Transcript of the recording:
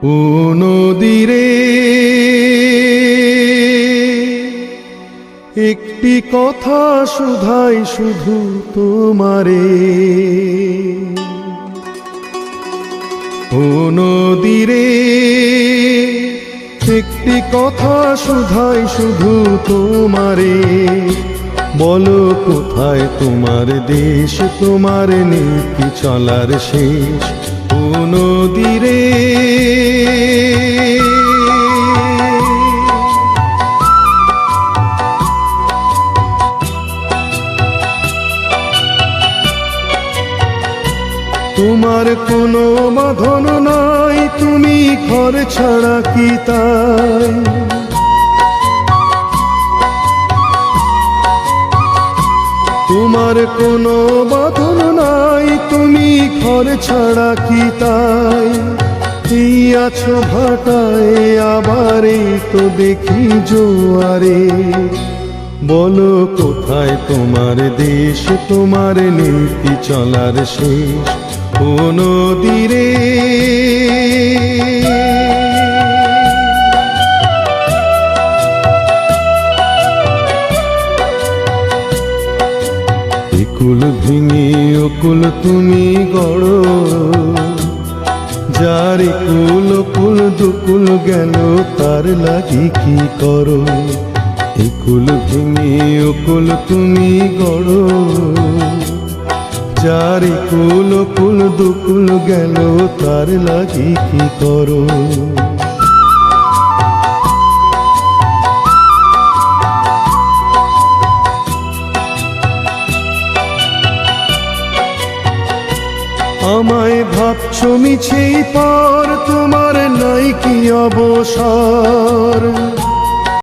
ও নদীরে একটি কথা শুধাই শুধু তোমারে। ও নদীরে একটি কথা শুধাই শুধু তোমারে। বলো কোথায় তোমার দেশ, তোমার নীতি চলার শেষ। ও নদীরে তোমার কোনো বাঁধন নাই, তুমি ঘর ছাড়া কি তাই? তোমার কোনো বাঁধন নাই, তুমি ঘর ছাড়া কি তাই? এই আছো ভাটায়, আবার এই তো দেখি জোয়ারে। বলো কোথায় তোমার দেশ, তোমার নীতি চলার শেষ। ও নদীরে কুল ভেঙে অকুল তুমি গড়ো, যার কুল কুল দুকুল গেল তার লাগি কি করো? কুল ভেঙে অকুল তুমি গড়ো, যার কুল কুল দুকুল গেল তার লাগি কি করো? আমায় ভাবছো মিছেই পর, তোমার নাই কি অবসর?